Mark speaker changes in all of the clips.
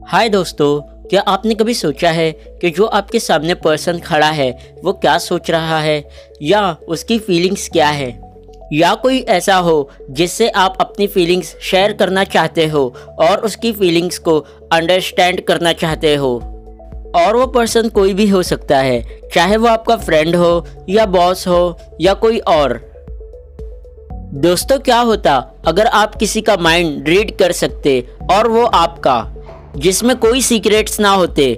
Speaker 1: हाय दोस्तों, क्या आपने कभी सोचा है कि जो आपके सामने पर्सन खड़ा है वो क्या सोच रहा है या उसकी फीलिंग्स क्या है, या कोई ऐसा हो जिससे आप अपनी फीलिंग्स शेयर करना चाहते हो और उसकी फीलिंग्स को अंडरस्टैंड करना चाहते हो। और वो पर्सन कोई भी हो सकता है, चाहे वो आपका फ्रेंड हो या बॉस हो या कोई और। दोस्तों, क्या होता अगर आप किसी का माइंड रीड कर सकते और वो आपका, जिसमें कोई सीक्रेट्स ना होते।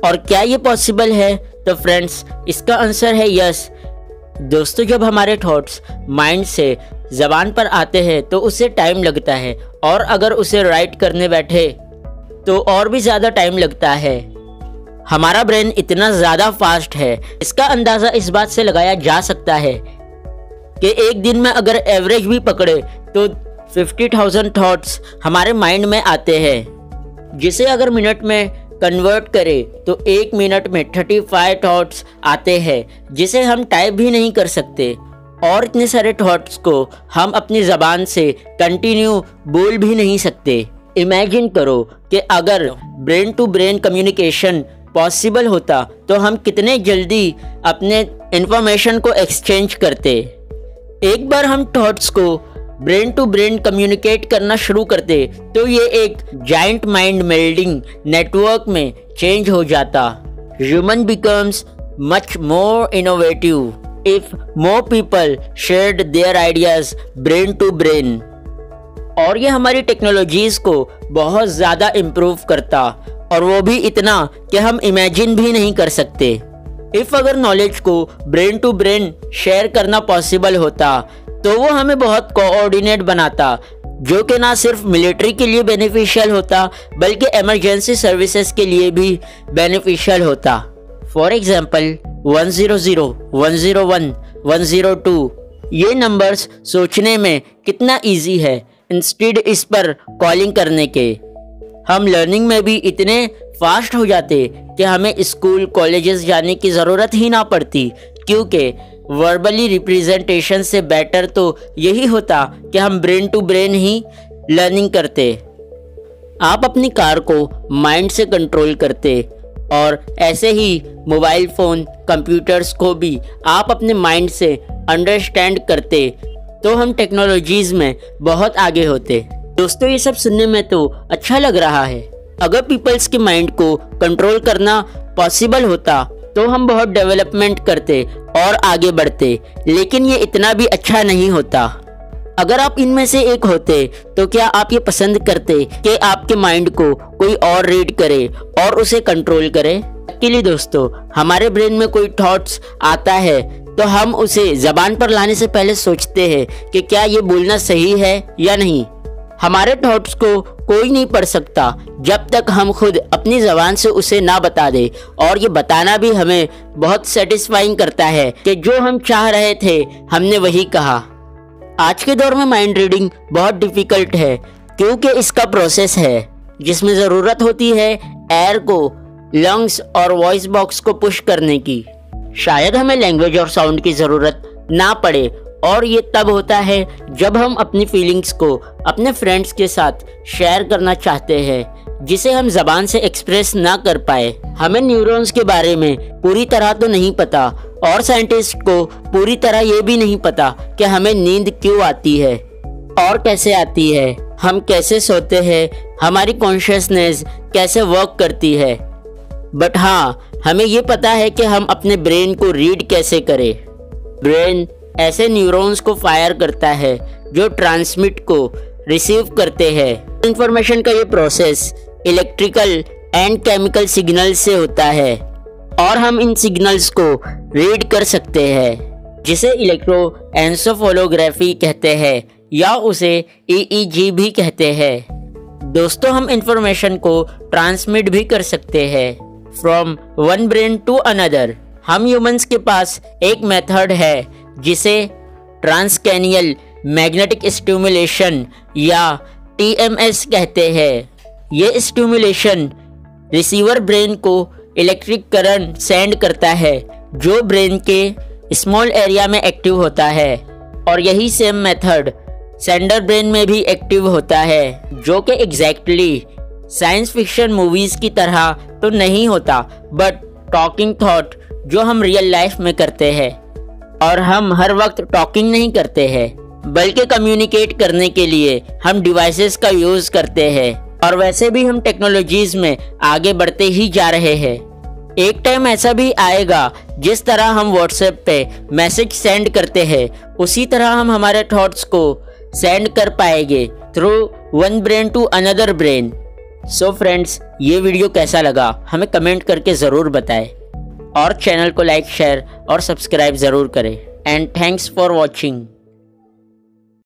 Speaker 1: और क्या ये पॉसिबल है? तो फ्रेंड्स, इसका आंसर है यस। दोस्तों, जब हमारे थॉट्स माइंड से जबान पर आते हैं तो उसे टाइम लगता है, और अगर उसे राइट करने बैठे तो और भी ज़्यादा टाइम लगता है। हमारा ब्रेन इतना ज़्यादा फास्ट है, इसका अंदाज़ा इस बात से लगाया जा सकता है कि एक दिन में अगर एवरेज भी पकड़े तो 50,000 थॉट्स हमारे माइंड में आते हैं, जिसे अगर मिनट में कन्वर्ट करें तो एक मिनट में 35 थॉट्स आते हैं, जिसे हम टाइप भी नहीं कर सकते। और इतने सारे थॉट्स को हम अपनी ज़बान से कंटिन्यू बोल भी नहीं सकते। इमेजिन करो कि अगर brain to brain communication possible होता तो हम कितने जल्दी अपने इंफॉर्मेशन को एक्सचेंज करते। एक बार हम थॉट्स को ब्रेन टू ब्रेन कम्युनिकेट करना शुरू करते तो ये एक जाइंट माइंड मेल्डिंग नेटवर्क में चेंज हो जाता। Human becomes much more innovative if more people shared their ideas brain to brain. और ये हमारी टेक्नोलॉजीज को बहुत ज़्यादा इम्प्रूव करता, और वो भी इतना कि हम इमेजिन भी नहीं कर सकते। इफ़ अगर नॉलेज को ब्रेन टू ब्रेन शेयर करना पॉसिबल होता तो वो हमें बहुत कोऑर्डिनेट बनाता, जो कि ना सिर्फ मिलिट्री के लिए बेनिफिशियल होता बल्कि इमरजेंसी सर्विसेज के लिए भी बेनिफिशियल होता। फॉर एग्जांपल 100, 101, 102 ये नंबर्स सोचने में कितना इजी है इंस्टेड इस पर कॉलिंग करने के। हम लर्निंग में भी इतने फास्ट हो जाते कि हमें स्कूल कॉलेजेस जाने की ज़रूरत ही ना पड़ती, क्योंकि वर्बली रिप्रेजेंटेशन से बेटर तो यही होता कि हम ब्रेन टू ब्रेन ही लर्निंग करते। आप अपनी कार को माइंड से कंट्रोल करते, और ऐसे ही मोबाइल फ़ोन कंप्यूटर्स को भी आप अपने माइंड से अंडरस्टैंड करते, तो हम टेक्नोलॉजीज़ में बहुत आगे होते। दोस्तों, ये सब सुनने में तो अच्छा लग रहा है। अगर पीपल्स के माइंड को कंट्रोल करना पॉसिबल होता तो हम बहुत डेवलपमेंट करते और आगे बढ़ते, लेकिन ये इतना भी अच्छा नहीं होता। अगर आप इनमें से एक होते तो क्या आप ये पसंद करते कि आपके माइंड को कोई और रीड करे और उसे कंट्रोल करे? एक्चुअली दोस्तों, हमारे ब्रेन में कोई थॉट्स आता है तो हम उसे ज़बान पर लाने से पहले सोचते हैं कि क्या ये बोलना सही है या नहीं। हमारे थॉट्स को कोई नहीं पढ़ सकता जब तक हम खुद अपनी ज़बान से उसे ना बता दे, और ये बताना भी हमें बहुत सेटिस्फाइंग करता है कि जो हम चाह रहे थे हमने वही कहा। आज के दौर में माइंड रीडिंग बहुत डिफ़िकल्ट है, क्योंकि इसका प्रोसेस है जिसमें ज़रूरत होती है एयर को लंग्स और वॉइस बॉक्स को पुश करने की। शायद हमें लैंग्वेज और साउंड की ज़रूरत ना पड़े, और ये तब होता है जब हम अपनी फीलिंग्स को अपने फ्रेंड्स के साथ शेयर करना चाहते हैं, जिसे हम ज़बान से एक्सप्रेस ना कर पाए। हमें न्यूरॉन्स के बारे में पूरी तरह तो नहीं पता, और साइंटिस्ट को पूरी तरह ये भी नहीं पता कि हमें नींद क्यों आती है और कैसे आती है, हम कैसे सोते हैं, हमारी कॉन्शियसनेस कैसे वर्क करती है। बट हाँ, हमें ये पता है कि हम अपने ब्रेन को रीड कैसे करें। ब्रेन ऐसे न्यूरॉन्स को फायर करता है जो ट्रांसमिट को रिसीव करते हैं। इंफॉर्मेशन का ये process electrical and chemical signal से होता है, और हम इन सिग्नल्स को रीड कर सकते हैं, जिसे इलेक्ट्रोएन्सेफेलोग्राफी कहते हैं, या उसे EEG भी कहते हैं। दोस्तों, हम इंफॉर्मेशन को ट्रांसमिट भी कर सकते हैं from one brain to another. हम ह्यूमंस के पास एक मेथड है जिसे ट्रांसक्रैनियल मैग्नेटिक स्टिमुलेशन या TMS कहते हैं। ये स्टिमुलेशन रिसीवर ब्रेन को इलेक्ट्रिक करंट सेंड करता है, जो ब्रेन के स्मॉल एरिया में एक्टिव होता है। और यही सेम मेथड सेंडर ब्रेन में भी एक्टिव होता है, जो कि एग्जैक्टली साइंस फिक्शन मूवीज की तरह तो नहीं होता, बट टॉकिंग थॉट जो हम रियल लाइफ में करते हैं। और हम हर वक्त टॉकिंग नहीं करते हैं, बल्कि कम्युनिकेट करने के लिए हम डिवाइसेस का यूज़ करते हैं। और वैसे भी हम टेक्नोलॉजीज में आगे बढ़ते ही जा रहे हैं। एक टाइम ऐसा भी आएगा जिस तरह हम व्हाट्सएप पे मैसेज सेंड करते हैं, उसी तरह हम हमारे थॉट्स को सेंड कर पाएंगे through one brain to another brain. So friends, ये वीडियो कैसा लगा हमें कमेंट करके ज़रूर बताएं, और चैनल को लाइक, शेयर और सब्सक्राइब ज़रूर करें। And thanks for watching.